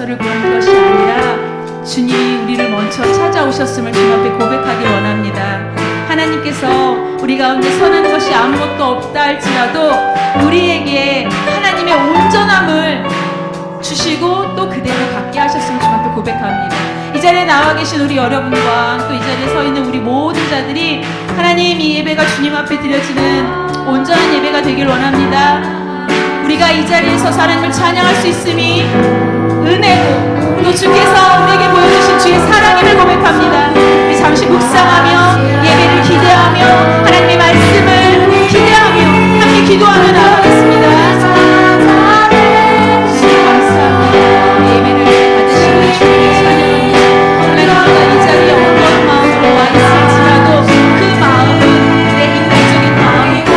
용서를 구하는 것이 아니라 주님이 우리를 먼저 찾아오셨음을 주님 앞에 고백하기 원합니다. 하나님께서 우리 가운데 선한 것이 아무것도 없다 할지라도 우리에게 하나님의 온전함을 주시고 또 그대로 갖게 하셨음을 주님 앞에 고백합니다. 이 자리에 나와 계신 우리 여러분과 또 이 자리에 서 있는 우리 모든 자들이 하나님, 이 예배가 주님 앞에 드려지는 온전한 예배가 되길 원합니다. 우리가 이 자리에서 하나님을 찬양할 수 있음이 은혜고 또 주께서 우리에게 보여주신 주의 사랑임을 고백합니다. 우리 잠시 묵상하며 예배를 기대하며 하나님의 말씀을 기대하며 함께 기도하며 나아가겠습니다. 예배를 받으시고 주님을 찬양합니다. 하나님, 이 자리에 어떤 마음으로 와 있을지라도 그 마음은 내 인간적인 마음이고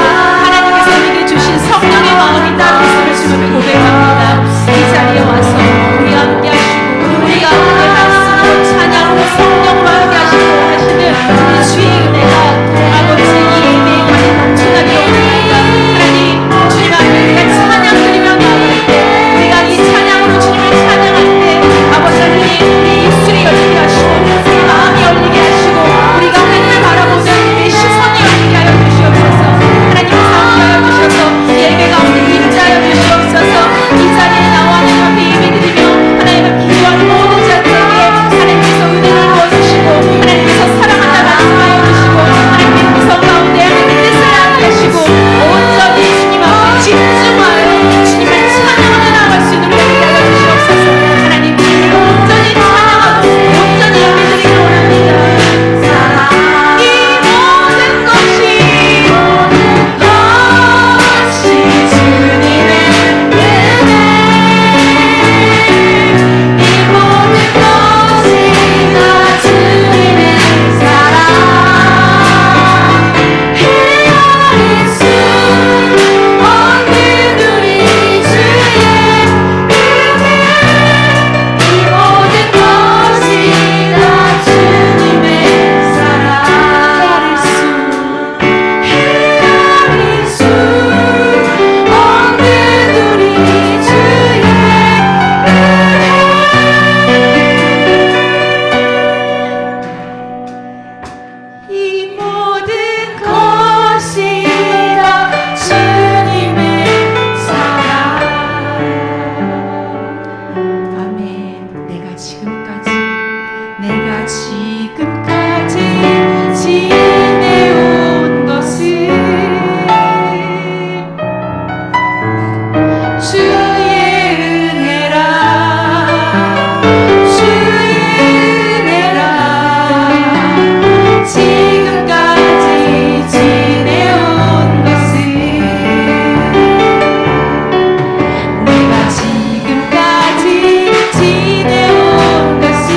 하나님께서 우리에게 주신 성령의 마음이 따로 있음을 주님 앞에 고백합니다. 이 자리에 와서 우리 함께 하시고 우리 가운데 말씀으로 찬양으로 성령으로 함께 하시고 하시는 우리 주의 은혜가 아버지 이 예배에 가득 넘쳐나기를 원합니다. 하나님, 주님 앞에 우리가 찬양 드리며 나아갈 때 우리가 이 찬양으로 주님을 찬양할 때 아버지 하나님, 우리 입술이 열리게 하시고 우리 마음이 열리게 하시고 우리가 하나님을 바라보는 우리 시선이 열리게 하여 주시옵소서. 하나님 함께 하여 주셔서 예배 가운데 임재하여 주시옵소서. 이 자리에 나와 하나님 앞에 예배드리며 하나님 앞에 기도하는 모든 자들에게 하나님께서 은혜를 부어주시고 하나님께서 사랑한다 말씀하여 주시고 하나님의 구성 가운데 하나님의 뜻을 알게 하시고 온전히 주님 앞에 집중하여 주님을 찬양하며 나아갈 수 있도록 인도하여 주시옵소서. 하나님, 주님을 온전히 찬양하고 온전히 예배드리기를 원합니다. 이 모든 것이 주님의 은혜, 이 모든 것이 다 주님의 사랑, 헤아릴 수 없는 우리 주의 은혜, 이 모든 것이 다 주님의 사랑, 헤아릴 수 없는 우리 주의 이 모든 것이 다 주님의 사랑. 아멘. 내가 지금까지 지내온 것은 주의 은혜라, 주의 은혜라. 지금까지 지내온 것은 내가 지금까지 지내온 것은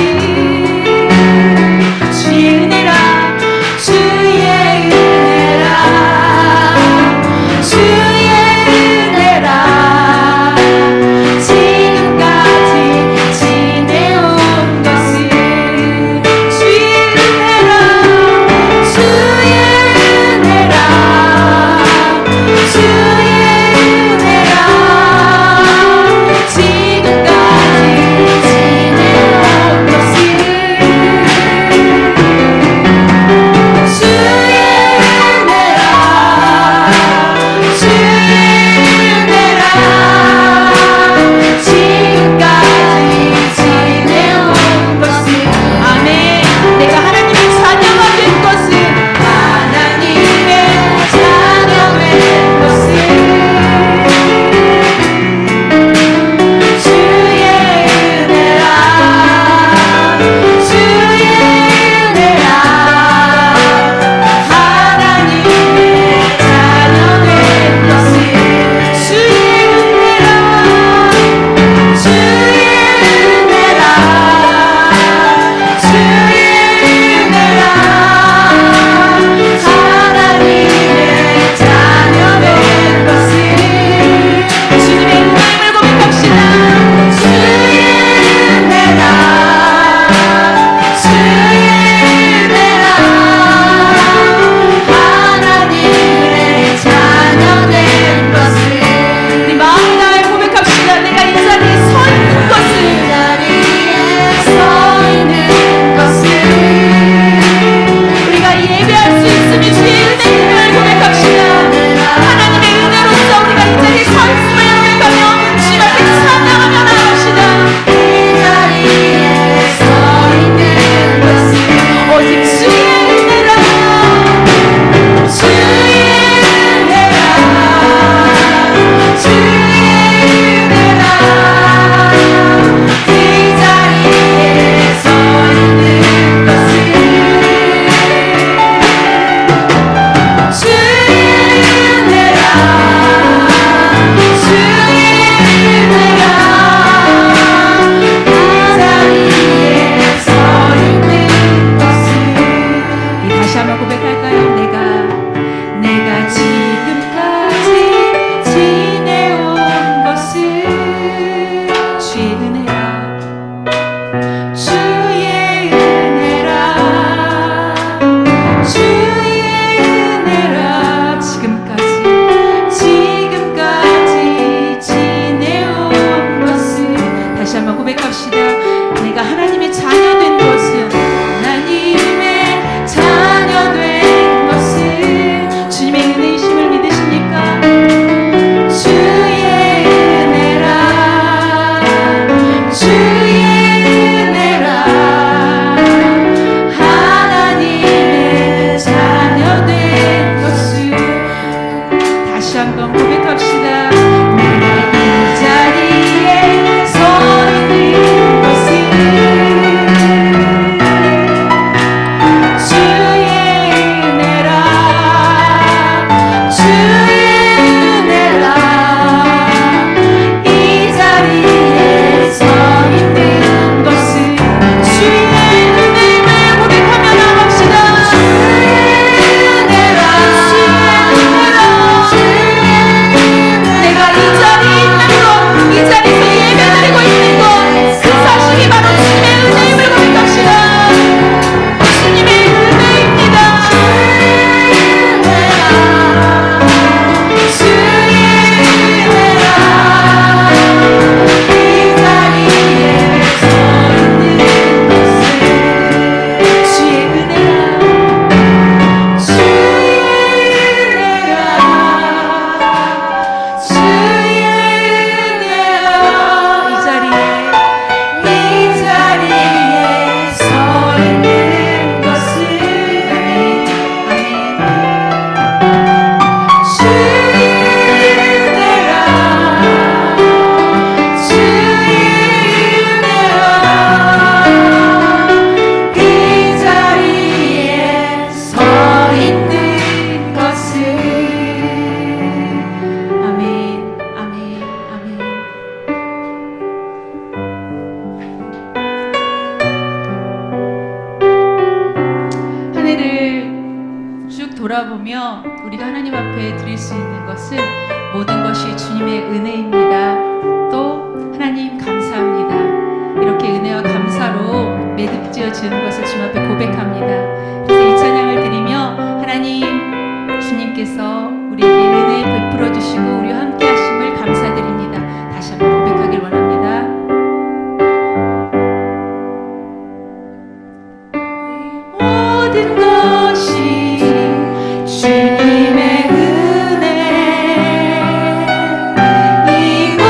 돌아보며 우리가 하나님 앞에 드릴 수 있는 것은 모든 것이 주님의 은혜입니다. 또 하나님 감사합니다. 이렇게 은혜와 감사로 매듭지어 지은 것을 주님 앞에 고백합니다. 그래서 이 찬양을 드리며 하나님 주님께서 우리에게 은혜 베풀어 주시고 우리와 함께 하심을 감사드립니다. 다시 한번 고백하길 원합니다. 모든 것이 주님의 은혜 이곳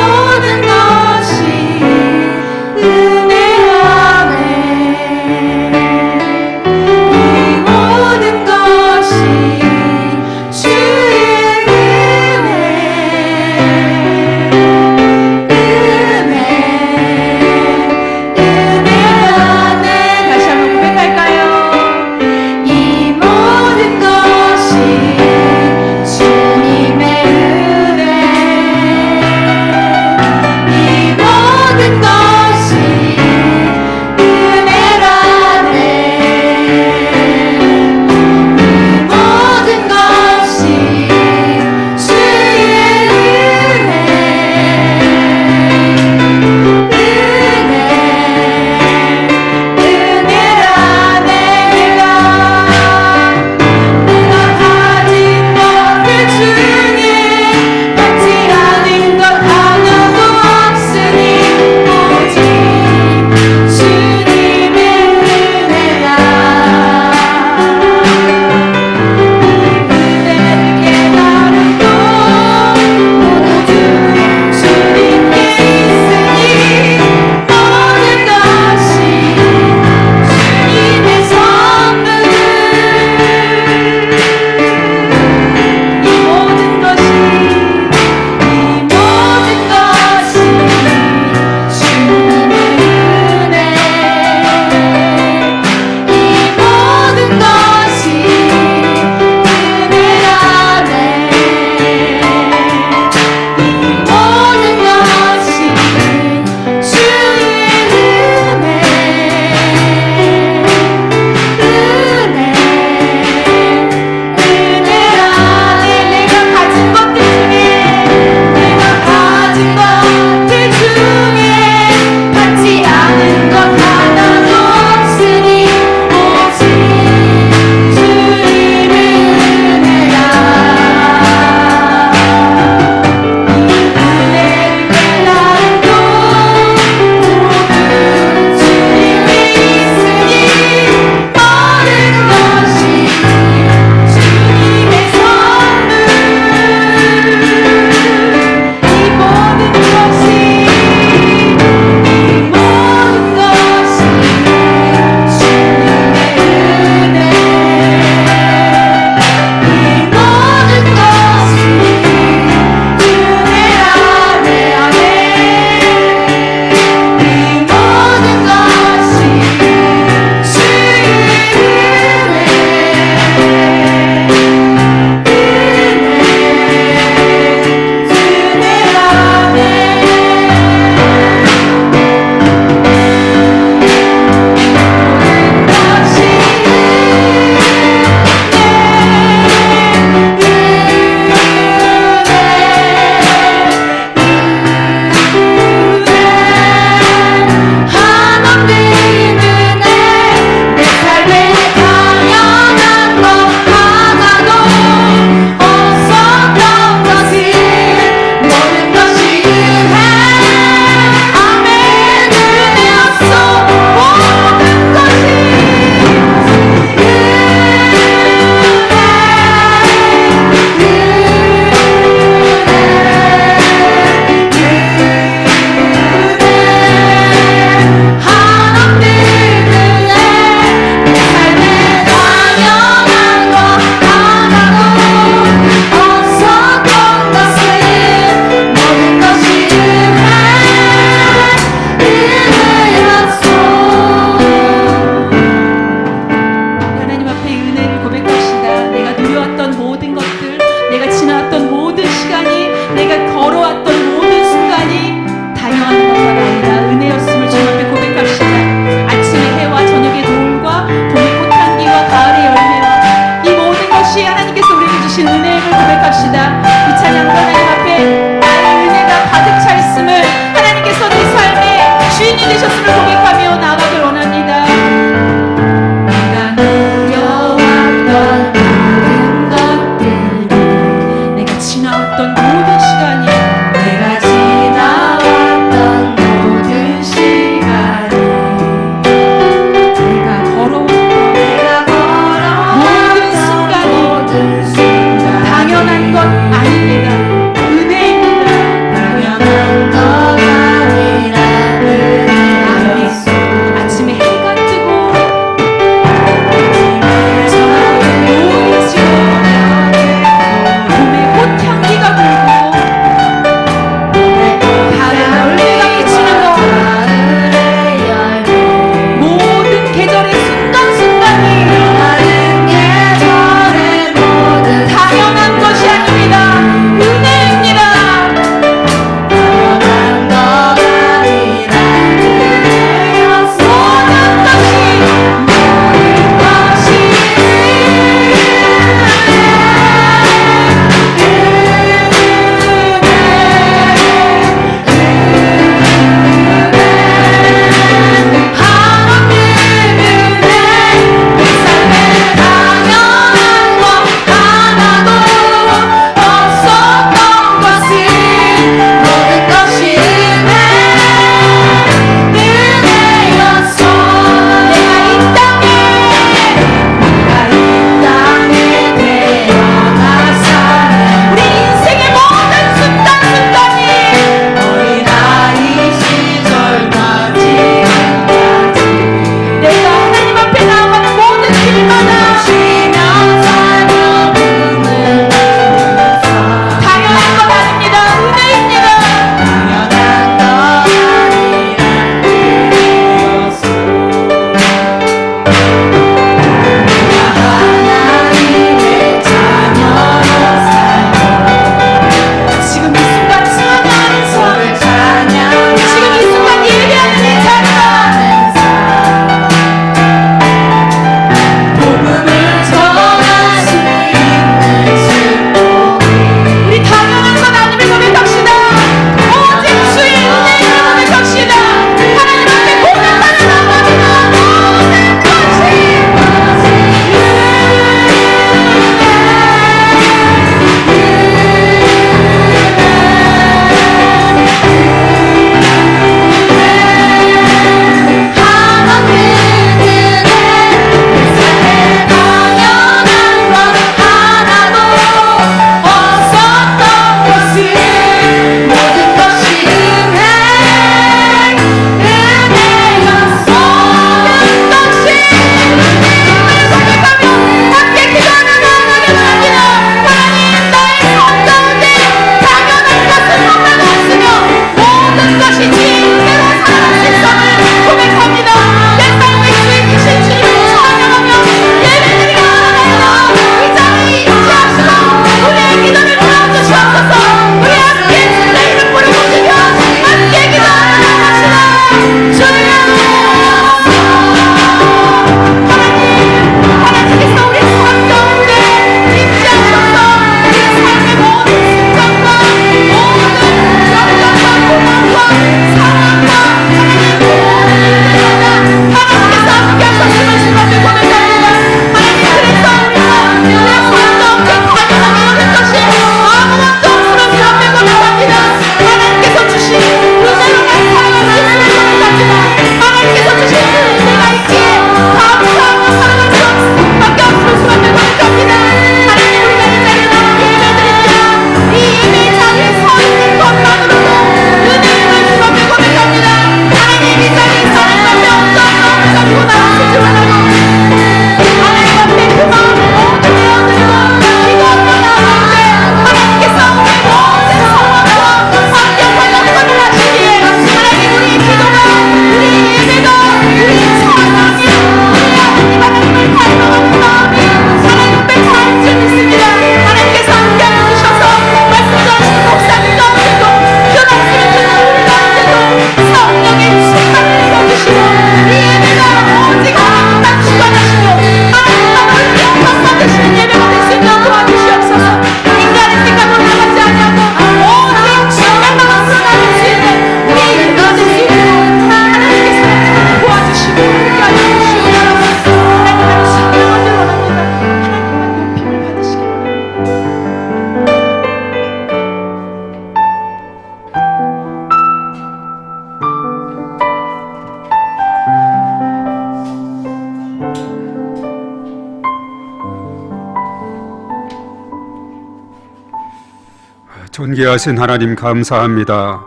존귀하신 하나님 감사합니다.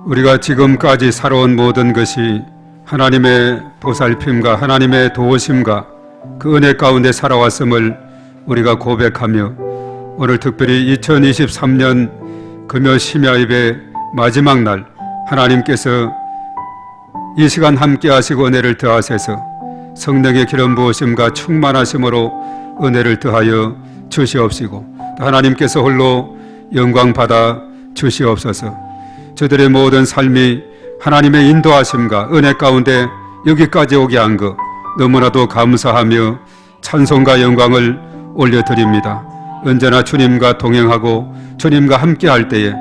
우리가 지금까지 살아온 모든 것이 하나님의 보살핌과 하나님의 도우심과 그 은혜 가운데 살아왔음을 우리가 고백하며 오늘 특별히 2023년 금요 심야 예배 마지막 날 하나님께서 이 시간 함께 하시고 은혜를 더하셔서 성령의 기름 부으심과 충만하심으로 은혜를 더하여 주시옵시고 또 하나님께서 홀로 영광 받아 주시옵소서. 저들의 모든 삶이 하나님의 인도하심과 은혜 가운데 여기까지 오게 한 것 너무나도 감사하며 찬송과 영광을 올려드립니다. 언제나 주님과 동행하고 주님과 함께 할 때에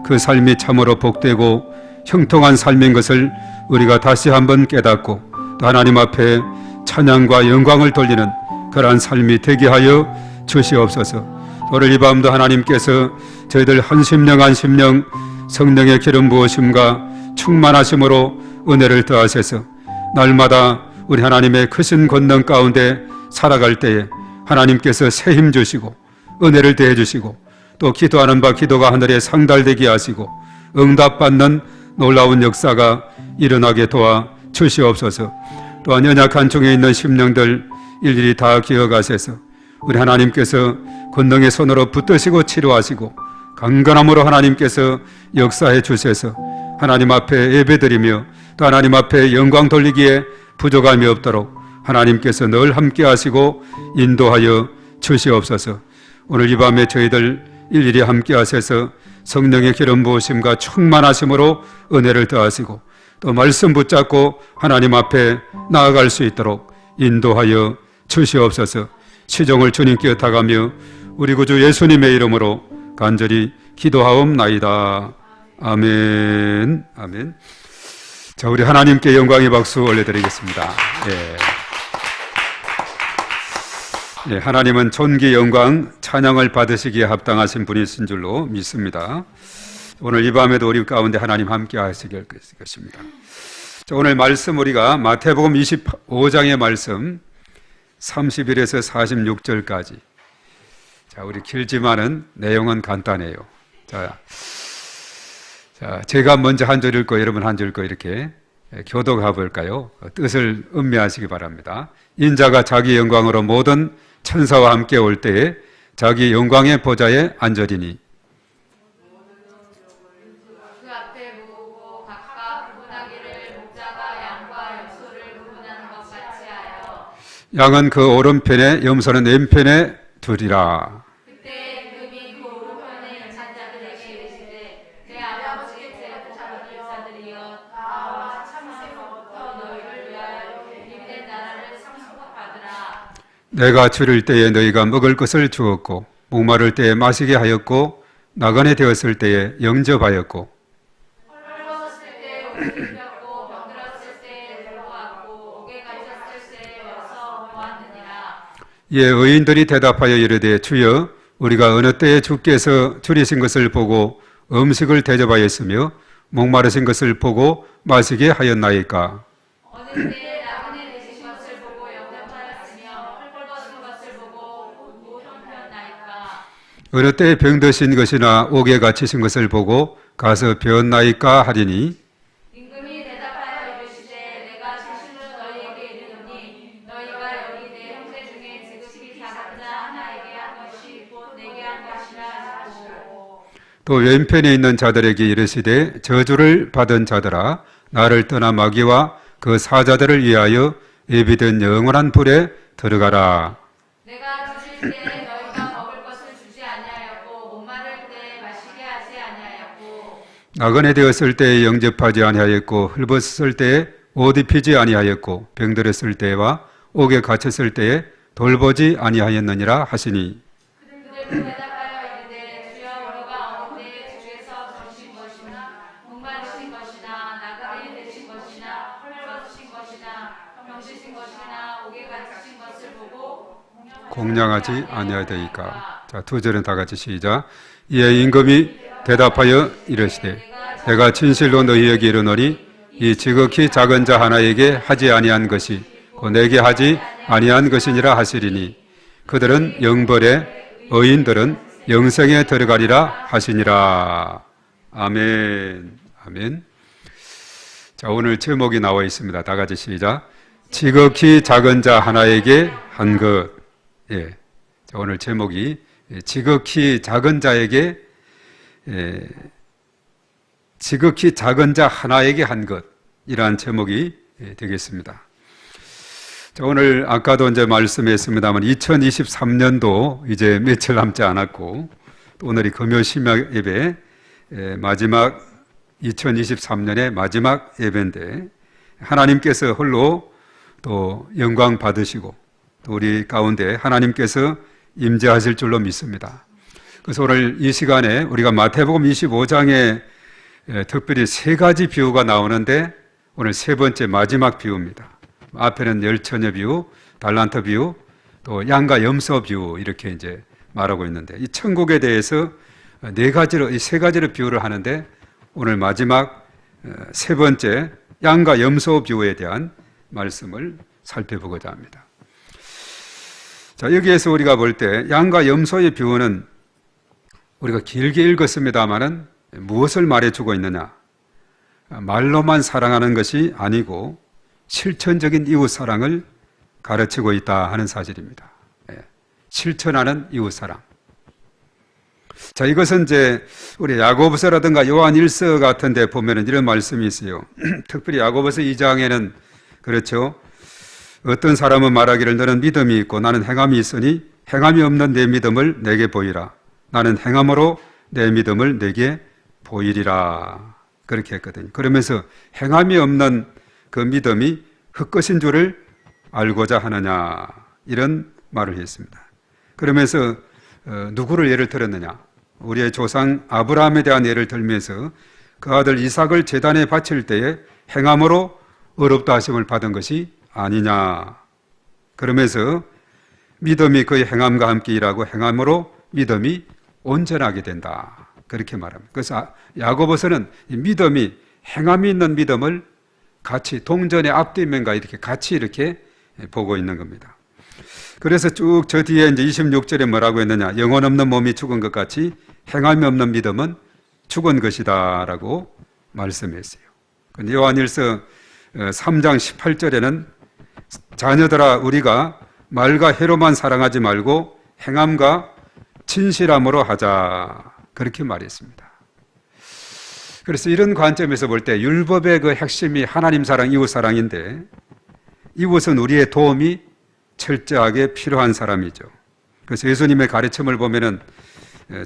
그 삶이 참으로 복되고 형통한 삶인 것을 우리가 다시 한번 깨닫고 또 하나님 앞에 찬양과 영광을 돌리는 그러한 삶이 되게 하여 주시옵소서. 오늘 이 밤도 하나님께서 저희들 한 심령 한 심령 성령의 기름 부으심과 충만하심으로 은혜를 더하셔서 날마다 우리 하나님의 크신 권능 가운데 살아갈 때에 하나님께서 새 힘 주시고 은혜를 더해 주시고 또 기도하는 바 기도가 하늘에 상달되게 하시고 응답받는 놀라운 역사가 일어나게 도와 주시옵소서. 또한 연약한 중에 있는 심령들 일일이 다 기억하셔서 우리 하나님께서 권능의 손으로 붙드시고 치료하시고 강건함으로 하나님께서 역사해 주셔서 하나님 앞에 예배드리며 또 하나님 앞에 영광 돌리기에 부족함이 없도록 하나님께서 늘 함께 하시고 인도하여 주시옵소서. 오늘 이 밤에 저희들 일일이 함께 하셔서 성령의 기름 부으심과 충만하심으로 은혜를 더하시고 또 말씀 붙잡고 하나님 앞에 나아갈 수 있도록 인도하여 주시옵소서. 시종을 주님께 다가며 우리 구주 예수님의 이름으로 간절히 기도하옵나이다. 아멘. 아멘. 자, 우리 하나님께 영광의 박수 올려드리겠습니다. 예, 하나님은 존귀 영광 찬양을 받으시기에 합당하신 분이신 줄로 믿습니다. 오늘 이 밤에도 우리 가운데 하나님 함께 하시길 것입니다. 자, 오늘 말씀 우리가 마태복음 25장의 말씀 31에서 46절까지. 자, 우리 길지만은 내용은 간단해요. 자, 제가 먼저 한 줄 읽고 여러분 한 줄 읽고 이렇게 교독해 볼까요? 뜻을 음미하시기 바랍니다. 인자가 자기 영광으로 모든 천사와 함께 올 때에 자기 영광의 보좌에 앉으리니 그 앞에 모으고 각각 구분하기를 목자가 양과 염소를 구분하는 것 같이 하여 양은 그 오른편에 염소는 왼편에 두리라. 그때 금이 그 오른편에 잔자들에게 이르시되 내 아버지의 제사장이여 나와 참새부터 너희를 위하여 유립된 나라를 상속받으라. 내가 줄일 때에 너희가 먹을 것을 주었고 목마를 때에 마시게 하였고 나그네 되었을 때에 영접하였고 헐벗었을 때 옷을 입혔고 병들었을 때 돌보았고 옥에 갇혔을 때 여서 보았느니라. 예, 의인들이 대답하여 이르되 주여 우리가 어느 때에 주께서 줄이신 것을 보고 음식을 대접하였으며 목마르신 것을 보고 마시게 하였나이까. 어느 때에 나그네 되신 것을 보고 영접하였으며 헐벗은 것을 보고 옷 형편나이까. 어느 때에 병드신 것이나 옥에 갇히신 것을 보고 가서 배웠나이까 하리니 임금이 대답하여 이르시되 내가 진실로 너희에게 이르노니 너희가 여기 내 형제 중에 지극히 작은 자 하나에게 한 것이 곧 내게 한 것이라 하시고. 또 왼편에 있는 자들에게 이르시되 저주를 받은 자들아 나를 떠나 마귀와 그 사자들을 위하여 예비된 영원한 불에 들어가라. 내가 주실 때 너희가 먹을 것을 주지 아니하였고 목마를 때 마시게 하지 아니하였고 나그네 되었을 때에 영접하지 아니하였고 헐벗었을 때에 옷 입히지 아니하였고 병들었을 때와 옥에 갇혔을 때에 돌보지 아니하였느니라 하시니 그들도 대답하여 이르되 주여 우리가 어느 때에 주께서 주신 것이나 목마르신 것이나 나그네 되신 것이나 헐벗으신 것이나 병드신 것이나 옥에 갇히신 것을 보고 공양하지 아니하되이까. 자, 두 절은 다 같이 시작. 이에 임금이 대답하여 이르시되 내가 진실로 너희에게 이르노니 이 지극히 작은 자 하나에게 하지 아니한 것이 곧 내게 하지 아니한 것이니라 하시리니 그들은 영벌에 의인들은 영생에 들어가리라 하시니라. 아멘. 아멘. 자, 오늘 제목이 나와 있습니다. 다 같이 시작. 지극히 작은 자 하나에게 한 것. 예. 자, 오늘 제목이 지극히 작은 자에게, 지극히 작은 자 하나에게 한 것. 이러한 제목이 되겠습니다. 자, 오늘 아까도 이제 말씀했습니다만 2023년도 이제 며칠 남지 않았고, 또 오늘이 금요 심야 예배 마지막 2023년의 마지막 예배인데, 하나님께서 홀로 또 영광 받으시고 또 우리 가운데 하나님께서 임재하실 줄로 믿습니다. 그래서 오늘 이 시간에 우리가 마태복음 25장에 특별히 세 가지 비유가 나오는데, 오늘 세 번째 마지막 비유입니다. 앞에는 열처녀 비유, 달란트 비유, 또 양과 염소 비유, 이렇게 이제 말하고 있는데, 이 천국에 대해서 네 가지로, 이 세 가지로 비유를 하는데, 오늘 마지막 세 번째 양과 염소 비유에 대한 말씀을 살펴보고자 합니다. 자, 여기에서 우리가 볼 때 양과 염소의 비유는 우리가 길게 읽었습니다마는 무엇을 말해주고 있느냐? 말로만 사랑하는 것이 아니고 실천적인 이웃 사랑을 가르치고 있다 하는 사실입니다. 실천하는 이웃 사랑. 자, 이것은 이제 우리 야고보서라든가 요한 1서 같은 데 보면은 이런 말씀이 있어요. 특별히 야고보서 2장에는 그렇죠. 어떤 사람은 말하기를 너는 믿음이 있고 나는 행함이 있으니 행함이 없는 내 믿음을 내게 보이라. 나는 행함으로 내 믿음을 내게 보이리라. 그렇게 했거든요. 그러면서 행함이 없는 그 믿음이 헛것인 줄을 알고자 하느냐, 이런 말을 했습니다. 그러면서 누구를 예를 들었느냐? 우리의 조상 아브라함에 대한 예를 들면서 그 아들 이삭을 제단에 바칠 때에 행함으로 의롭다 하심을 받은 것이 아니냐. 그러면서 믿음이 그의 행함과 함께 일하고 행함으로 믿음이 온전하게 된다. 그렇게 말합니다. 그래서 야고보서는 이 믿음이, 행함이 있는 믿음을 같이 동전의 앞뒷면과 이렇게 같이 이렇게 보고 있는 겁니다. 그래서 쭉 저 뒤에 이제 26절에 뭐라고 했느냐? 영혼 없는 몸이 죽은 것 같이 행함이 없는 믿음은 죽은 것이다 라고 말씀했어요. 근데 요한일서 3장 18절에는 자녀들아 우리가 말과 해로만 사랑하지 말고 행함과 진실함으로 하자, 그렇게 말했습니다. 그래서 이런 관점에서 볼 때 율법의 그 핵심이 하나님 사랑, 이웃 사랑인데, 이웃은 우리의 도움이 철저하게 필요한 사람이죠. 그래서 예수님의 가르침을 보면은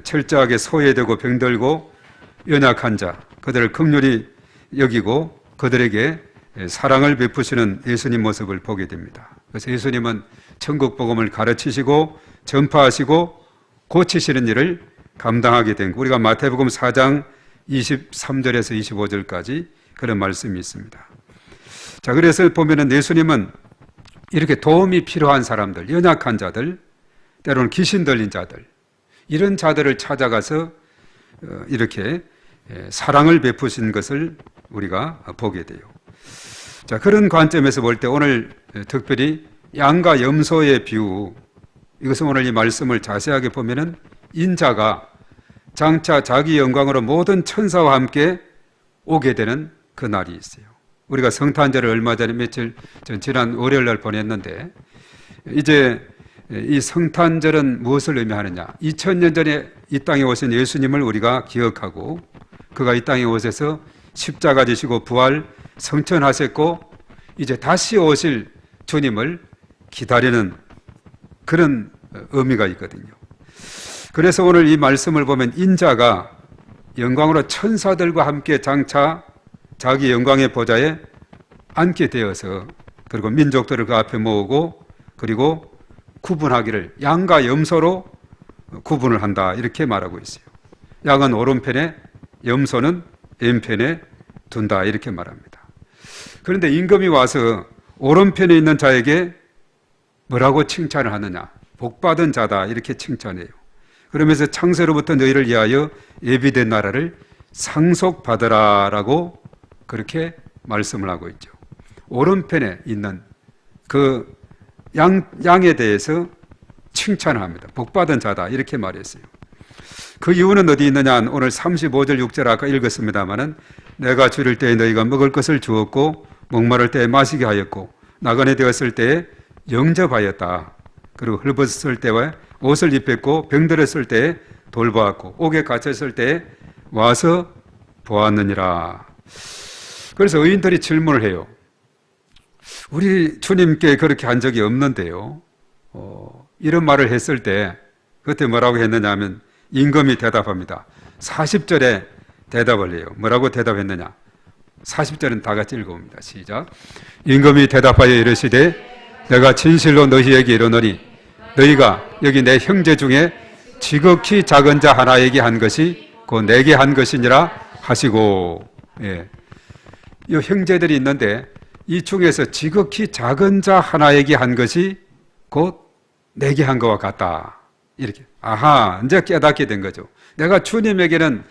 철저하게 소외되고 병들고 연약한 자, 그들을 긍휼히 여기고 그들에게 사랑을 베푸시는 예수님 모습을 보게 됩니다. 그래서 예수님은 천국 복음을 가르치시고 전파하시고 고치시는 일을 감당하게 된 거. 우리가 마태복음 4장 23절에서 25절까지 그런 말씀이 있습니다. 자, 그래서 보면은 예수님은 이렇게 도움이 필요한 사람들, 연약한 자들, 때로는 귀신 들린 자들, 이런 자들을 찾아가서 이렇게 사랑을 베푸신 것을 우리가 보게 돼요. 자, 그런 관점에서 볼 때 오늘 특별히 양과 염소의 비유, 이것은 오늘 이 말씀을 자세하게 보면은 인자가 장차 자기 영광으로 모든 천사와 함께 오게 되는 그 날이 있어요. 우리가 성탄절을 얼마 전에 며칠 전 지난 월요일 날 보냈는데, 이제 이 성탄절은 무엇을 의미하느냐? 2000년 전에 이 땅에 오신 예수님을 우리가 기억하고, 그가 이 땅에 오셔서 십자가 지시고 부활 성천하셨고 이제 다시 오실 주님을 기다리는 그런 의미가 있거든요. 그래서 오늘 이 말씀을 보면 인자가 영광으로 천사들과 함께 장차 자기 영광의 보좌에 앉게 되어서, 그리고 민족들을 그 앞에 모으고, 그리고 구분하기를 양과 염소로 구분을 한다, 이렇게 말하고 있어요. 양은 오른편에, 염소는 왼편에 둔다, 이렇게 말합니다. 그런데 임금이 와서 오른편에 있는 자에게 뭐라고 칭찬을 하느냐? 복받은 자다, 이렇게 칭찬해요. 그러면서 창세로부터 너희를 위하여 예비된 나라를 상속받으라 라고 그렇게 말씀을 하고 있죠. 오른편에 있는 그 양에 대해서 칭찬을 합니다. 복받은 자다, 이렇게 말했어요. 그 이유는 어디 있느냐? 오늘 35절 6절 아까 읽었습니다마는 내가 줄일 때에 너희가 먹을 것을 주었고 목마를 때에 마시게 하였고 나그네 되었을 때에 영접하였다. 그리고 헐벗었을 때에 옷을 입혔고 병들었을 때에 돌보았고 옥에 갇혔을 때에 와서 보았느니라. 그래서 의인들이 질문을 해요. 우리 주님께 그렇게 한 적이 없는데요. 이런 말을 했을 때 그때 뭐라고 했느냐 하면 임금이 대답합니다. 40절에 대답을 해요. 뭐라고 대답했느냐? 40절은 다 같이 읽어봅니다. 시작. 임금이 대답하여 이르시되 내가 진실로 너희에게 이르노니 너희가 여기 내 형제 중에 지극히 작은 자 하나에게 한 것이 곧 내게 한 것이니라 하시고, 예. 이 형제들이 있는데 이 중에서 지극히 작은 자 하나에게 한 것이 곧 내게 한 것과 같다. 이렇게. 아하, 이제 깨닫게 된 거죠. 내가 주님에게는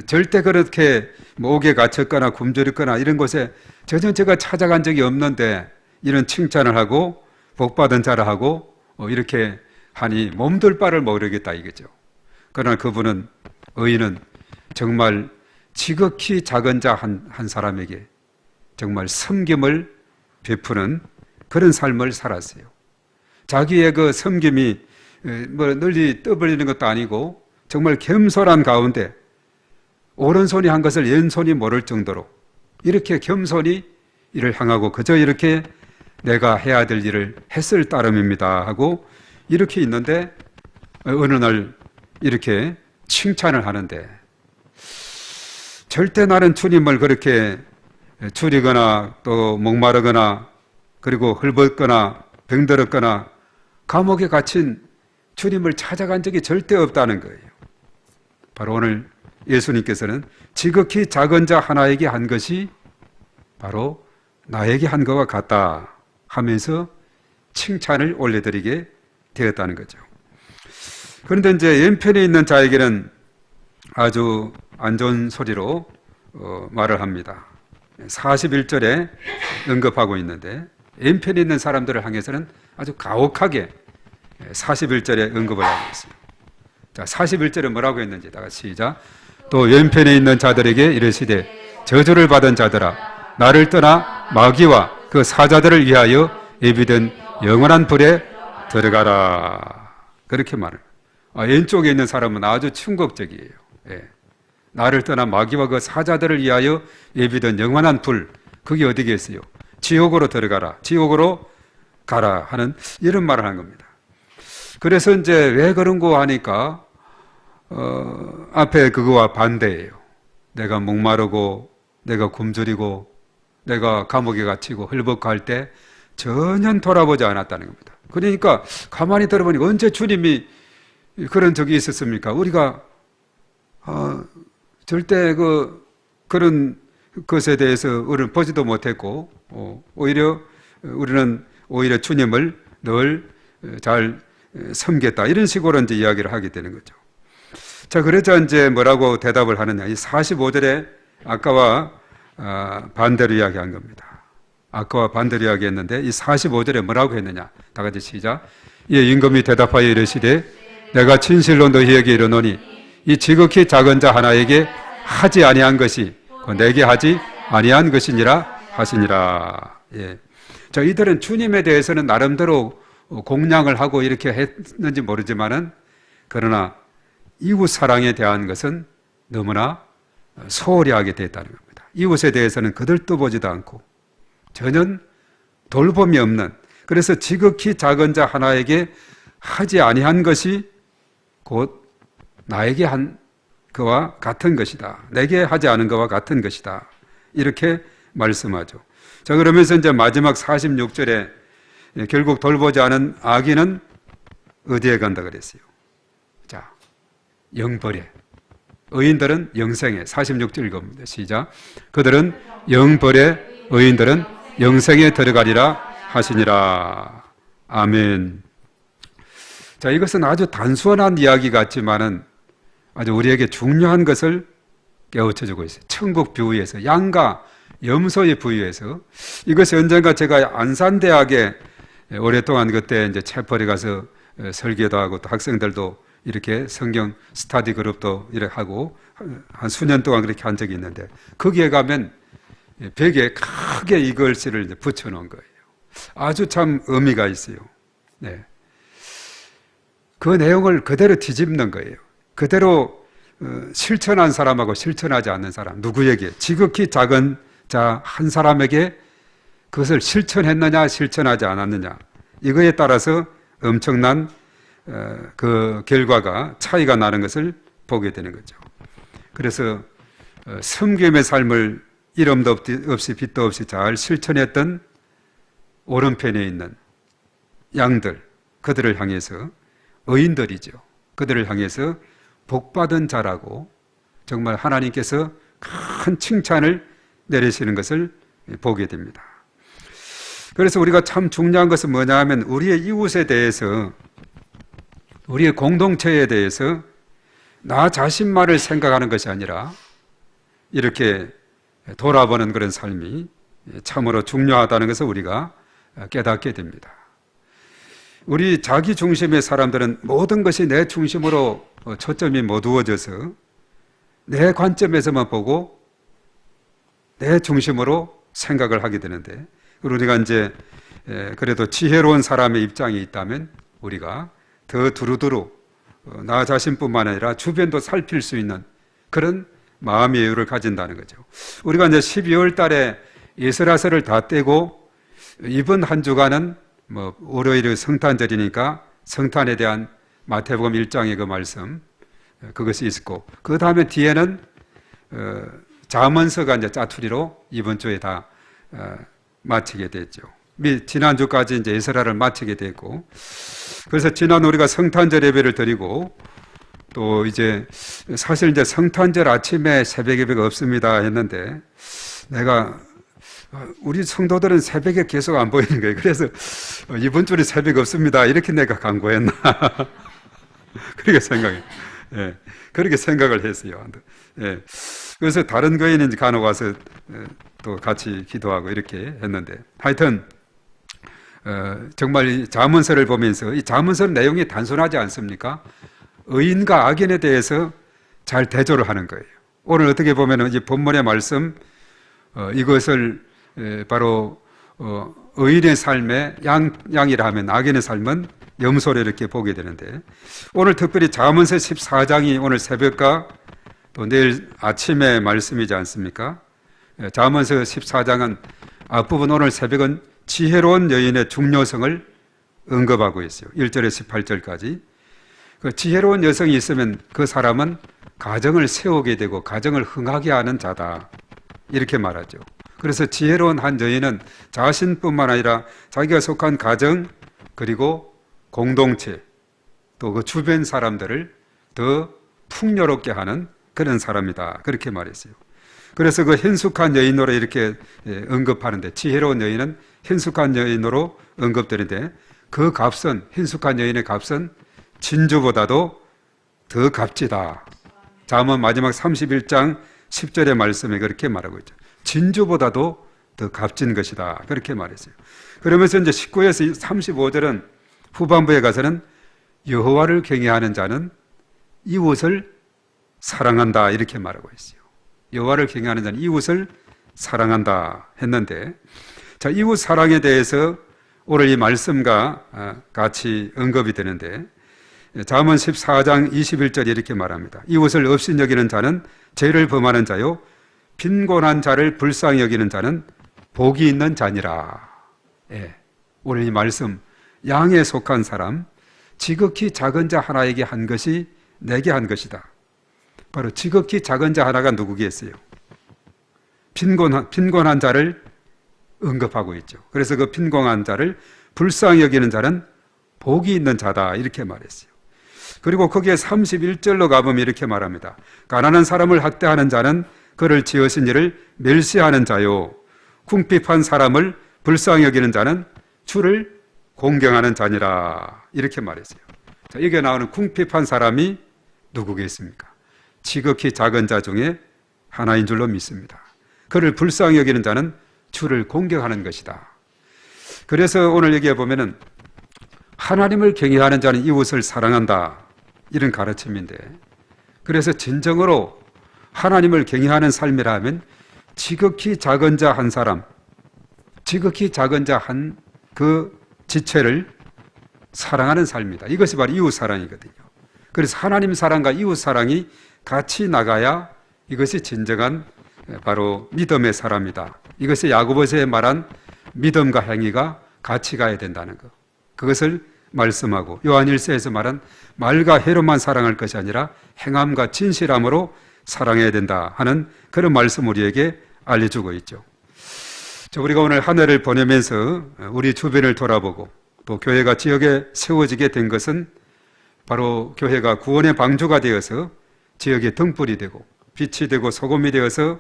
절대 그렇게 옥에 갇혔거나 굶주렸거나 이런 곳에 전혀 제가 찾아간 적이 없는데 이런 칭찬을 하고 복받은 자라 하고 이렇게 하니 몸둘 바를 모르겠다 이거죠. 그러나 그분은 의인은 정말 지극히 작은 자 한 사람에게 정말 섬김을 베푸는 그런 삶을 살았어요. 자기의 그 섬김이 뭐 널리 떠벌리는 것도 아니고 정말 겸손한 가운데 오른손이 한 것을 왼손이 모를 정도로 이렇게 겸손히 이를 향하고 그저 이렇게 내가 해야 될 일을 했을 따름입니다 하고 이렇게 있는데 어느 날 이렇게 칭찬을 하는데 절대 나는 주님을 그렇게 줄이거나 또 목마르거나 그리고 헐벗거나 병들었거나 감옥에 갇힌 주님을 찾아간 적이 절대 없다는 거예요. 바로 오늘 예수님께서는 지극히 작은 자 하나에게 한 것이 바로 나에게 한 것과 같다 하면서 칭찬을 올려드리게 되었다는 거죠. 그런데 이제 왼편에 있는 자에게는 아주 안 좋은 소리로 말을 합니다. 41절에 언급하고 있는데 왼편에 있는 사람들을 향해서는 아주 가혹하게 41절에 언급을 하고 있어요. 자, 41절에 뭐라고 했는지 다 같이 시작. 또 왼편에 있는 자들에게 이르시되 저주를 받은 자들아 나를 떠나 마귀와 그 사자들을 위하여 예비된 영원한 불에 들어가라. 그렇게 말을. 왼쪽에 있는 사람은 아주 충격적이에요. 예. 나를 떠나 마귀와 그 사자들을 위하여 예비된 영원한 불, 그게 어디겠어요? 지옥으로 들어가라, 지옥으로 가라 하는 이런 말을 한 겁니다. 그래서 이제 왜 그런 거 하니까 앞에 그거와 반대예요. 내가 목마르고 내가 굶주리고 내가 감옥에 갇히고 헐벗고 때 전혀 돌아보지 않았다는 겁니다. 그러니까 가만히 들어보니 언제 주님이 그런 적이 있었습니까? 우리가 절대 그런 것에 대해서 우리는 보지도 못했고 오히려 우리는 오히려 주님을 늘 잘 섬겼다 이런 식으로 이제 이야기를 하게 되는 거죠. 자, 그래서 이제 뭐라고 대답을 하느냐? 이 45절에 아까와 반대로 이야기한 겁니다. 아까와 반대로 이야기했는데 이 45절에 뭐라고 했느냐? 다 같이 시작. 예, 임금이 대답하여 이르시되 내가 진실로 너희에게 이르노니 이 지극히 작은 자 하나에게 하지 아니한 것이 내게 하지 아니한 것이니라 하시니라. 예. 자, 이들은 주님에 대해서는 나름대로 공양을 하고 이렇게 했는지 모르지만은 그러나 이웃 사랑에 대한 것은 너무나 소홀히 하게 됐다는 겁니다. 이웃에 대해서는 거들떠보지도 않고 전혀 돌봄이 없는, 그래서 지극히 작은 자 하나에게 하지 아니한 것이 곧 나에게 한 그와 같은 것이다. 내게 하지 않은 것과 같은 것이다. 이렇게 말씀하죠. 자, 그러면서 이제 마지막 46절에 결국 돌보지 않은 악인은 어디에 간다 그랬어요? 자, 영벌에. 의인들은 영생에. 46절 읽어봅니다. 시작. 그들은 영벌에, 의인들은 영생에 들어가리라 하시니라. 아멘. 자, 이것은 아주 단순한 이야기 같지만은 아주 우리에게 중요한 것을 깨우쳐주고 있어요. 천국 비유에서, 양과 염소의 비유에서. 이것이 언젠가 제가 안산대학에 오랫동안 그때 이제 채플에 가서 설교도 하고 또 학생들도 이렇게 성경 스터디 그룹도 이렇게 하고 한 수년 동안 그렇게 한 적이 있는데 거기에 가면 벽에 크게 이 글씨를 이제 붙여놓은 거예요. 아주 참 의미가 있어요. 네. 그 내용을 그대로 뒤집는 거예요. 그대로 실천한 사람하고 실천하지 않는 사람, 누구에게, 지극히 작은 자 한 사람에게 그것을 실천했느냐 실천하지 않았느냐, 이거에 따라서 엄청난 그 결과가 차이가 나는 것을 보게 되는 거죠. 그래서 섬김의 삶을 이름도 없이 빛도 없이 잘 실천했던 오른편에 있는 양들, 그들을 향해서, 의인들이죠, 그들을 향해서 복받은 자라고 정말 하나님께서 큰 칭찬을 내리시는 것을 보게 됩니다. 그래서 우리가 참 중요한 것은 뭐냐 하면 우리의 이웃에 대해서, 우리의 공동체에 대해서 나 자신만을 생각하는 것이 아니라 이렇게 돌아보는 그런 삶이 참으로 중요하다는 것을 우리가 깨닫게 됩니다. 우리 자기 중심의 사람들은 모든 것이 내 중심으로 초점이 모두어져서 내 관점에서만 보고 내 중심으로 생각을 하게 되는데, 우리가 이제 그래도 지혜로운 사람의 입장이 있다면 우리가 더 두루두루 나 자신뿐만 아니라 주변도 살필 수 있는 그런 마음의 여유를 가진다는 거죠. 우리가 이제 12월 달에 예설화설을 다 떼고 이번 한 주간은 뭐 월요일이 성탄절이니까 성탄에 대한 마태복음 1장의 그 말씀, 그것이 있었고, 그 다음에 뒤에는 잠언서가 이제 짜투리로 이번 주에 다 마치게 됐죠. 지난주까지 이제 예설화를 마치게 됐고, 그래서 지난 우리가 성탄절 예배를 드리고, 또 이제 사실 이제 성탄절 아침에 새벽 예배가 없습니다 했는데, 내가 우리 성도들은 새벽에 계속 안 보이는 거예요. 그래서 이번 주에 새벽 없습니다 이렇게 내가 강구했나 그렇게 생각해. 예, 그렇게 생각을 했어요. 예, 그래서 다른 교인은 간혹 와서 또 같이 기도하고 이렇게 했는데, 하여튼 정말 이 잠언서를 보면서, 이 잠언서 내용이 단순하지 않습니까? 의인과 악인에 대해서 잘 대조를 하는 거예요. 오늘 어떻게 보면 이 본문의 말씀, 이것을 바로 의인의 삶의 양이라 하면 악인의 삶은 염소로 이렇게 보게 되는데, 오늘 특별히 잠언서 14장이 오늘 새벽과 또 내일 아침의 말씀이지 않습니까? 잠언서 14장은 앞부분 오늘 새벽은 지혜로운 여인의 중요성을 언급하고 있어요. 1절에서 18절까지. 그 지혜로운 여성이 있으면 그 사람은 가정을 세우게 되고 가정을 흥하게 하는 자다, 이렇게 말하죠. 그래서 지혜로운 한 여인은 자신뿐만 아니라 자기가 속한 가정, 그리고 공동체, 또 그 주변 사람들을 더 풍요롭게 하는 그런 사람이다, 그렇게 말했어요. 그래서 그 현숙한 여인으로 이렇게 언급하는데, 지혜로운 여인은 현숙한 여인으로 언급되는데, 그 값은, 현숙한 여인의 값은 진주보다도 더 값지다. 잠언 마지막 31장 10절의 말씀에 그렇게 말하고 있죠. 진주보다도 더 값진 것이다, 그렇게 말했어요. 그러면서 이제 19에서 35절은 후반부에 가서는 여호와를 경외하는 자는 이웃을 사랑한다, 이렇게 말하고 있어요. 여호와를 경외하는 자는 이웃을 사랑한다 했는데, 자, 이웃 사랑에 대해서 오늘 이 말씀과 같이 언급이 되는데, 잠언 14장 21절에 이렇게 말합니다. 이웃을 없인 여기는 자는 죄를 범하는 자요, 빈곤한 자를 불쌍히 여기는 자는 복이 있는 자니라. 예, 오늘 이 말씀, 양에 속한 사람, 지극히 작은 자 하나에게 한 것이 내게 한 것이다. 바로 지극히 작은 자 하나가 누구겠어요? 빈곤한 자를 언급하고 있죠. 그래서 그 빈곤한 자를 불쌍히 여기는 자는 복이 있는 자다, 이렇게 말했어요. 그리고 거기에 31절로 가보면 이렇게 말합니다. 가난한 사람을 학대하는 자는 그를 지으신 이를 멸시하는 자요, 궁핍한 사람을 불쌍히 여기는 자는 주를 공경하는 자니라, 이렇게 말했어요. 자, 여기에 나오는 궁핍한 사람이 누구겠습니까? 지극히 작은 자 중에 하나인 줄로 믿습니다. 그를 불쌍히 여기는 자는 주를 공경하는 것이다. 그래서 오늘 여기에 보면은 하나님을 경외하는 자는 이웃을 사랑한다. 이런 가르침인데, 그래서 진정으로 하나님을 경외하는 삶이라 하면 지극히 작은 자 한 사람, 지극히 작은 자 한 그 지체를 사랑하는 삶이다. 이것이 바로 이웃 사랑이거든요. 그래서 하나님 사랑과 이웃 사랑이 같이 나가야 이것이 진정한 바로 믿음의 사람이다. 이것이 야고보서에 말한 믿음과 행위가 같이 가야 된다는 것. 그것을 말씀하고, 요한일서에서 말한 말과 해로만 사랑할 것이 아니라 행함과 진실함으로 사랑해야 된다 하는 그런 말씀 우리에게 알려주고 있죠. 우리가 오늘 한 해를 보내면서 우리 주변을 돌아보고 또 교회가 지역에 세워지게 된 것은 바로 교회가 구원의 방주가 되어서 지역의 등불이 되고 빛이 되고 소금이 되어서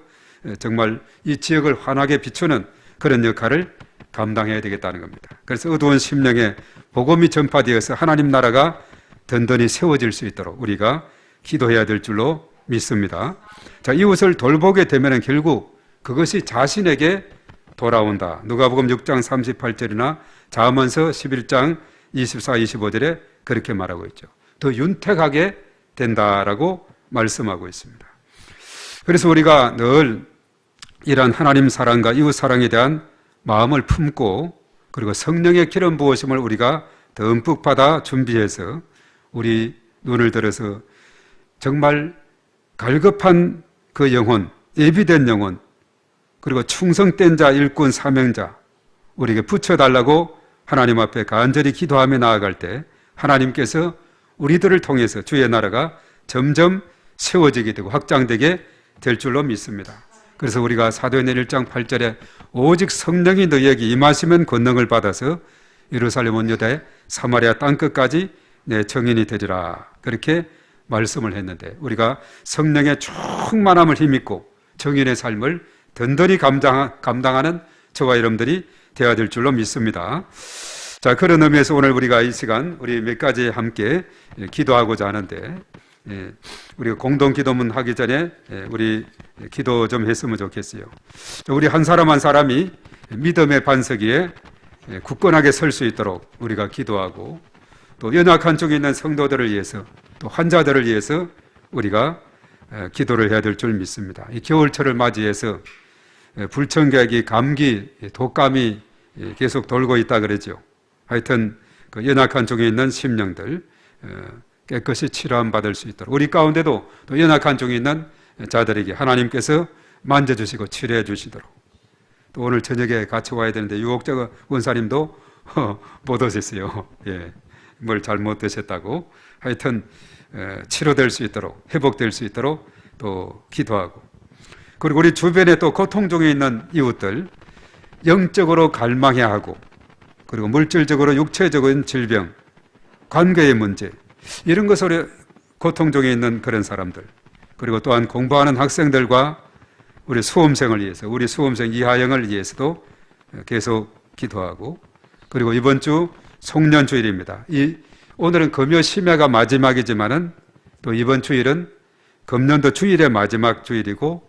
정말 이 지역을 환하게 비추는 그런 역할을 감당해야 되겠다는 겁니다. 그래서 어두운 심령에 복음이 전파되어서 하나님 나라가 든든히 세워질 수 있도록 우리가 기도해야 될 줄로 믿습니다. 자, 이웃을 돌보게 되면 결국 그것이 자신에게 돌아온다. 누가복음 6장 38절이나 잠언서 11장 24, 25절에 그렇게 말하고 있죠. 더 윤택하게 된다라고 말씀하고 있습니다. 그래서 우리가 늘 이러한 하나님 사랑과 이웃 사랑에 대한 마음을 품고, 그리고 성령의 기름 부으심을 우리가 듬뿍 받아 준비해서 우리 눈을 들어서 정말 갈급한 그 영혼, 예비된 영혼, 그리고 충성된 자, 일꾼, 사명자 우리에게 붙여달라고 하나님 앞에 간절히 기도하며 나아갈 때 하나님께서 우리들을 통해서 주의 나라가 점점 세워지게 되고 확장되게 될 줄로 믿습니다. 그래서 우리가 사도행전 1장 8절에 오직 성령이 너희에게 임하시면 권능을 받아서 예루살렘 온 유다의 사마리아 땅끝까지 내 증인이 되리라, 그렇게 말씀을 했는데, 우리가 성령의 충만함을 힘입고 증인의 삶을 든든히 감당하는 저와 여러분들이 되어야 될 줄로 믿습니다. 자, 그런 의미에서 오늘 우리가 이 시간 우리 몇 가지 함께 기도하고자 하는데, 우리가 공동 기도문 하기 전에 우리 기도 좀 했으면 좋겠어요. 우리 한 사람 한 사람이 믿음의 반석 위에 굳건하게 설 수 있도록 우리가 기도하고, 또 연약한 쪽에 있는 성도들을 위해서, 또 환자들을 위해서 우리가 기도를 해야 될 줄 믿습니다. 이 겨울철을 맞이해서 불청객이, 감기, 독감이 계속 돌고 있다 그러죠. 하여튼 그 연약한 쪽에 있는 심령들 깨끗이 치료함 받을 수 있도록, 우리 가운데도 또 연약한 쪽에 있는 자들에게 하나님께서 만져주시고 치료해 주시도록. 또 오늘 저녁에 같이 와야 되는데 유옥자 원사님도 못 오셨어요. 예, 뭘 잘못 드셨다고. 하여튼 치료될 수 있도록, 회복될 수 있도록 또 기도하고, 그리고 우리 주변에 또 고통 중에 있는 이웃들, 영적으로 갈망해야 하고, 그리고 물질적으로 육체적인 질병, 관계의 문제, 이런 것으로 고통 중에 있는 그런 사람들, 그리고 또한 공부하는 학생들과 우리 수험생을 위해서, 우리 수험생 이하영을 위해서도 계속 기도하고, 그리고 이번 주 송년주일입니다. 오늘은 금요 심야가 마지막이지만은 또 이번 주일은 금년도 주일의 마지막 주일이고,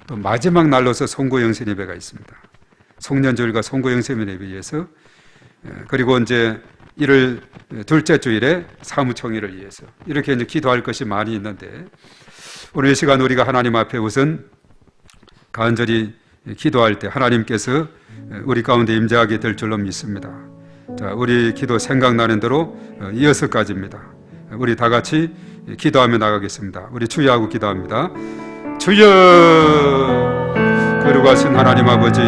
또 마지막 날로서 송구영신 예배가 있습니다. 송년주일과 송구영신 예배에 위해서, 그리고 이제 1월 둘째 주일에 사무총회를 위해서 이렇게 이제 기도할 것이 많이 있는데, 오늘 이 시간 우리가 하나님 앞에 우선 간절히 기도할 때 하나님께서 우리 가운데 임재하게 될 줄로 믿습니다. 자, 우리 기도 생각나는 대로 6가지입니다. 우리 다 같이 기도하며 나가겠습니다. 우리 주여하고 기도합니다. 주여, 거룩하신 하나님 아버지,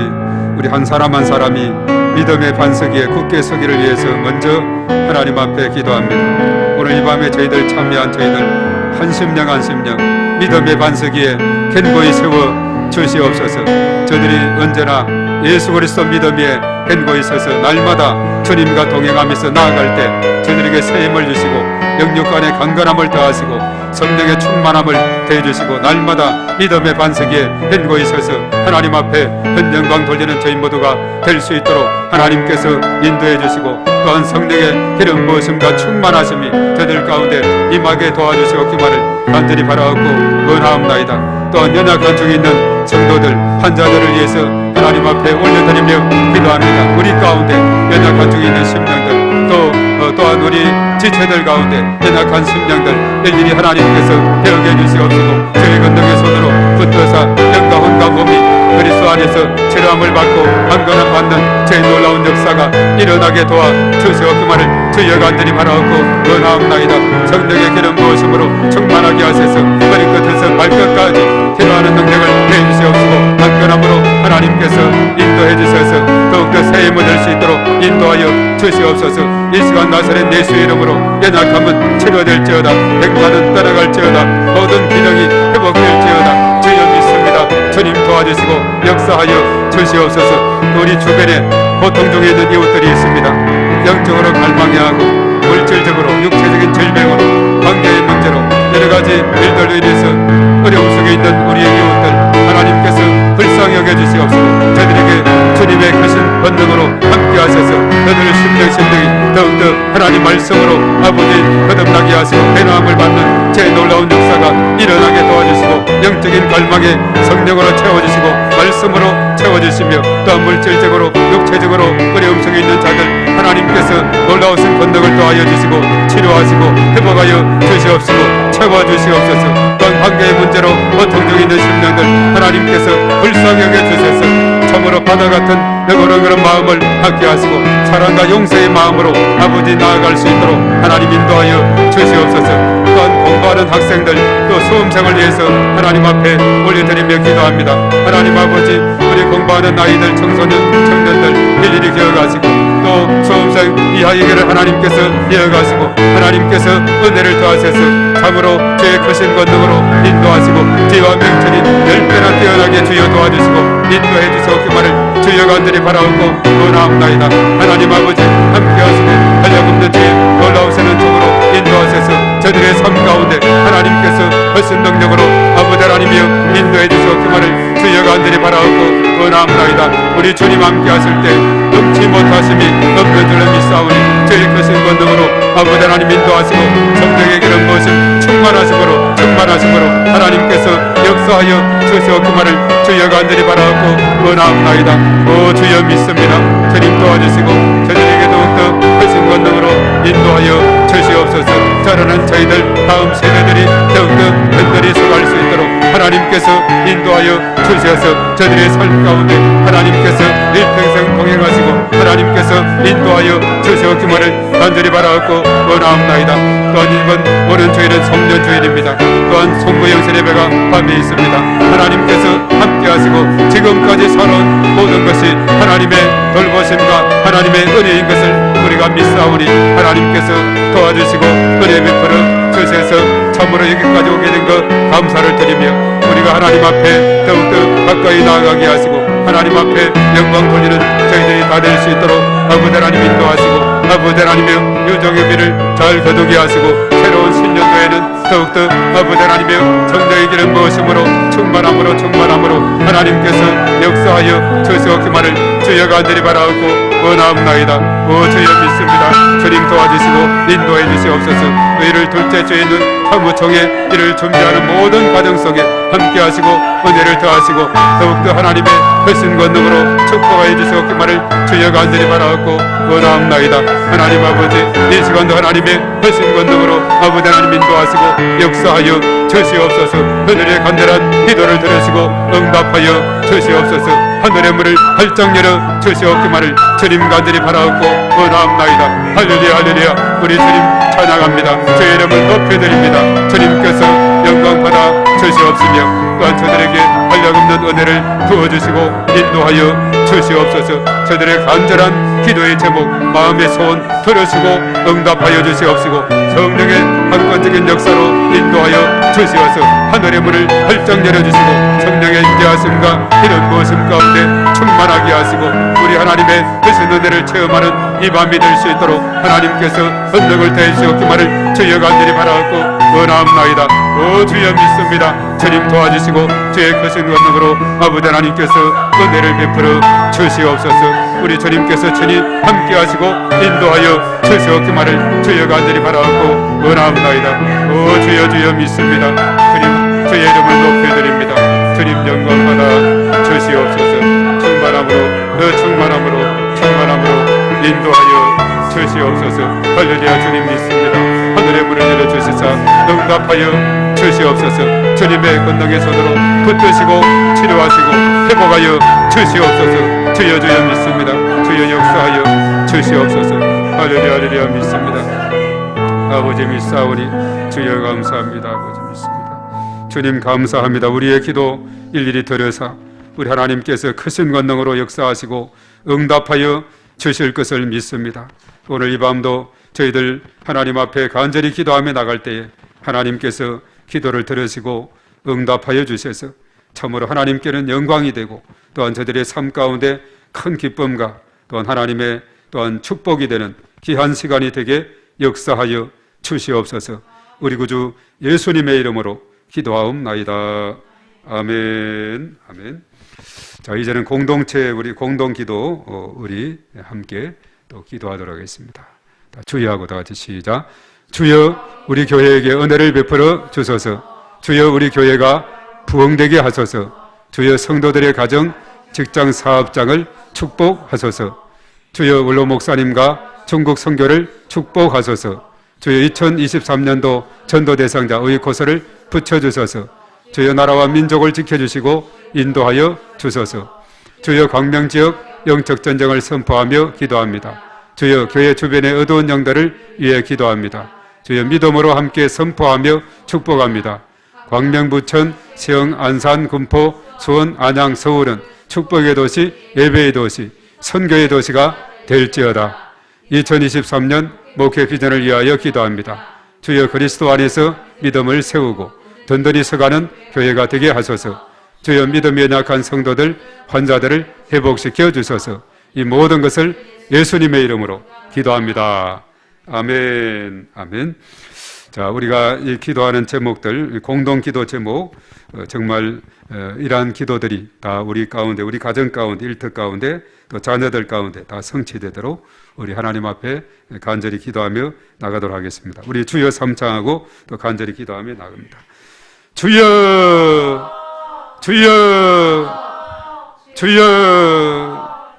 우리 한 사람 한 사람이 믿음의 반석 위에 굳게 서기를 위해서 먼저 하나님 앞에 기도합니다. 오늘 이 밤에 저희들 참여한 저희들 한 심령 한 심령 믿음의 반석 위에 견고히 세워 주시옵소서. 저들이 언제나 예수 그리스도 믿음 위에 견고히 서서 날마다 주님과 동행하면서 나아갈 때 저들에게 새 힘을 주시고 영육간의 강건함을 더하시고 성령의 충만함을 더해주시고 날마다 믿음의 반석 위에 견고히 서서 하나님 앞에 현 영광 돌리는 저희 모두가 될 수 있도록 하나님께서 인도해 주시고, 또한 성령의 기름 부으심과 충만하심이 저들 가운데 임하게 도와주시옵기만을 간절히 바라옵고 원하옵나이다. 또한 연약한 중에 있는 성도들, 환자들을 위해서 하나님 앞에 올려드리며 기도합니다. 우리 가운데 연약한 중에 있는 심령들, 또한 우리 지체들 가운데 연약한 심령들 일일이 하나님께서 배우게 해주시옵시고 저희 건너의 손으로 붙어서 영과 혼과 몸이 그리스도 안에서 치료함을 받고 강건함 받는 제 놀라운 역사가 일어나게 도와 주시옵기만을 주여 간절히 바라옵고 원하옵나이다. 성령의 기름 부으심으로 충만하게 하셔서 머리끝에서 발끝까지 기도하는 능력을 내주시옵시고 강건함으로 하나님께서 인도해 주셔서 더욱더 새 힘을 낼 수 있도록 인도하여 주시옵소서. 이 시간 나사렛 예수의 이름으로 연약함은 치료될지어다. 백만은 떠나갈지어다. 모든 기능이 회복될지어다. 주여 믿습니다. 주님 도와주시고 역사하여 주시옵소서. 우리 주변에 고통 중에 있는 이웃들이 있습니다. 영적으로 갈망해하고 물질적으로 육체적인 질병으로 관계의 문제로 여러가지 일들로 인해서 어려움 속에 있는 우리의 이웃들 하나님께서 불쌍히 여겨주시옵시고 저들에게 주님의 크신 권능으로 함께하셔서 그들의 심령이 더욱더 하나님 말씀으로 아버지 거듭나게 하시고 배나함을 받는 제 놀라운 역사가 일어나게 도와주시고 영적인 갈망에 성령으로 채워주시고 말씀으로 채워주시며 또한 물질적으로 육체적으로 어려움 속에 있는 자들 하나님께서 놀라우신 권능을 더하여 주시고 치료하시고 회복하여 주시옵시고 채워주시옵소서. 또한 관계의 문제로 고통 중에 있는 심령들 하나님께서 불쌍히 여겨주셔서 참으로 바다 같은 그런 마음을 갖게 하시고 사랑과 용서의 마음으로 아버지 나아갈 수 있도록 하나님 인도하여 주시옵소서. 또한 공부하는 학생들 또 수험생을 위해서 하나님 앞에 올려드리며 기도합니다. 하나님 아버지 우리 공부하는 아이들 청소년 청년들 일일이 기억하시고 또 수험생 이하에게를 하나님께서 이어가시고 하나님께서 은혜를 더하셔서 참으로 주의 크신 권능으로 인도하시고 지혜와 명철이 10배나 뛰어나게 주여 도와주시고 인도해 주시옵기만을 주여 간절히 바라옵고 원하옵나이다. 하나님 아버지 함께하시고 한량없는 주의 놀라우시는 쪽으로 인도하셔서 저들의 삶 가운데 하나님께서 훨씬 능력으로 아버지 하나님이여 인도해 주시옵기만을 주여 간절히 바라옵고 원하옵나이다. 우리 주님 함께하실 때 넘지 못하심이 넘는 줄로 믿사오니 주의 크신 권능으로 아버지 하나님 인도하시고 성령의 기름 부으심 충만하심으로 하나님께서 역사하여 주시옵기만을 주여 간절히 바라옵고 원하옵나이다. 오 주여 믿습니다. 주님 도와주시고 저들에게 더욱더 크신 권능으로 인도하여 주시옵소서. 자라는 저희들 다음 세대들이 더욱더 흔들이 서갈 수 있도록 하나님께서 인도하여 주셔서 저들의 삶 가운데 하나님께서 일평생 동행하시고 하나님께서 인도하여 주시옵기만을 간절히 바라옵고 원하옵나이다. 또한 이번 오는 주일은 성년주일입니다. 또한 송구영신 예배가 밤에 있습니다. 하나님께서 함께하시고 지금까지 살아온 모든 것이 하나님의 돌보심과 하나님의 은혜인 것을 우리가 믿사오니 하나님께서 도와주시고 은혜 베풀어 주셔서 참으로 여기까지 오게 된 것 감사를 드리며 우리가 하나님 앞에 더욱더 가까이 나아가게 하시고 하나님 앞에 영광 돌리는 저희들이 다 될 수 있도록 아버지 하나님 인도하시고 아버지 하나님의 유정의 비를 잘 거두게 하시고 새로운 신년도에는 더욱더 아버지 하나님의 성령의 기름 부으심으로 충만함으로 하나님께서 역사하여 주시옵기만을 주여 간절히 바라옵고 원하옵나이다. 오 주여 믿습니다. 주님 도와주시고 인도해 주시옵소서. 의를 둘째 주에 있는 사무총회 이를 준비하는 모든 과정 속에 함께하시고 은혜를 더하시고 더욱더 하나님의 크신 권능으로 축복하여 주시옵기만을 주여 간절히 바라옵고 원하옵나이다. 하나님 아버지 이 시간도 하나님의 크신 권능으로 아버지 하나님 인도하시고 역사하여 주시옵소서. 하늘의 간절한 기도를 들으시고 응답하여 주시옵소서. 하늘의 문을 활짝 열어 주시옵기만을 주님 간절히 바라옵고 원하옵나이다. 할렐루야 할렐루야. 우리 주님 찬양합니다. 주의 이름을 높여드립니다. 주님께서 영광 받아 주시옵시며 또한 저들에게 한량없는 은혜를 부어주시고 인도하여 주시옵소서. 저들의 간절한 기도의 제목 마음의 소원 들으시고 응답하여 주시옵시고 성령의 한건적인 역사로 인도하여 주시어서 하늘의 문을 활짝 열어주시고 성령의 임재하심과 이런 무엇임 가운데 충만하게 하시고 우리 하나님의 크신 은혜를 체험하는 이 밤이 될 수 있도록 하나님께서 권능을 대주시옵기만을 주여 간절히 바라옵고 원하옵나이다. 오 주여 믿습니다. 주님 도와주시고 주의 크신 권능으로 아버지 하나님께서 은혜를 베풀어 주시옵소서. 우리 주님께서 친히 함께하시고 인도하여 주시옵기만을 주여 간절히 바라옵고 원하옵나이다. 오 주여 믿습니다. 주님 주의 이름을 높여드립니다. 주님 영광받아 주시옵소서. 충만함으로 인도하여 주시옵소서. 주시옵소서. 할렐루야. 주님 믿습니다. 하늘의 문을 열어주시사 응답하여 주시옵소서. 주님의 권능의 손으로 붙드시고 치료하시고 회복하여 주시옵소서. 주여 주여 믿습니다. 주여 역사하여 주시옵소서. 할렐루야 할렐루야 믿습니다. 아버지 믿사오니 주여 감사합니다. 아버지 믿습니다. 주님 감사합니다. 우리의 기도 일일이 들으사 우리 하나님께서 크신 권능으로 역사하시고 응답하여 주실 것을 믿습니다. 오늘 이 밤도 저희들 하나님 앞에 간절히 기도하며 나갈 때에 하나님께서 기도를 들으시고 응답하여 주셔서 참으로 하나님께는 영광이 되고 또한 저들의 삶 가운데 큰 기쁨과 또한 하나님의 또한 축복이 되는 귀한 시간이 되게 역사하여 주시옵소서. 우리 구주 예수님의 이름으로 기도하옵나이다. 아멘. 아멘. 자, 이제는 공동체 우리 공동기도 우리 함께 또 기도하도록 하겠습니다. 주여하고 다 같이 시작. 주여 우리 교회에게 은혜를 베풀어 주소서. 주여 우리 교회가 부흥되게 하소서. 주여 성도들의 가정, 직장, 사업장을 축복하소서. 주여 원로 목사님과 중국 선교를 축복하소서. 주여 2023년도 전도 대상자 의코서를 붙여주소서. 주여 나라와 민족을 지켜주시고 인도하여 주소서. 주여 광명지역 영적 전쟁을 선포하며 기도합니다. 주여 교회 주변의 어두운 영들을 위해 기도합니다. 주여 믿음으로 함께 선포하며 축복합니다. 광명, 부천, 세영, 안산, 군포, 수원, 안양, 서울은 축복의 도시, 예배의 도시, 선교의 도시가 될지어다. 2023년 목회 비전을 위하여 기도합니다. 주여 그리스도 안에서 믿음을 세우고 든든히 서가는 교회가 되게 하소서. 주여 믿음이 연약한 성도들, 환자들을 회복시켜 주소서. 이 모든 것을 예수님의 이름으로 기도합니다. 아멘. 아멘. 자, 우리가 이 기도하는 제목들, 공동기도 제목, 정말 이러한 기도들이 다 우리 가운데, 우리 가정 가운데, 일터 가운데, 또 자녀들 가운데 다 성취되도록 우리 하나님 앞에 간절히 기도하며 나가도록 하겠습니다. 우리 주여 삼창하고 또 간절히 기도하며 나갑니다. 주여, 주여, 주여.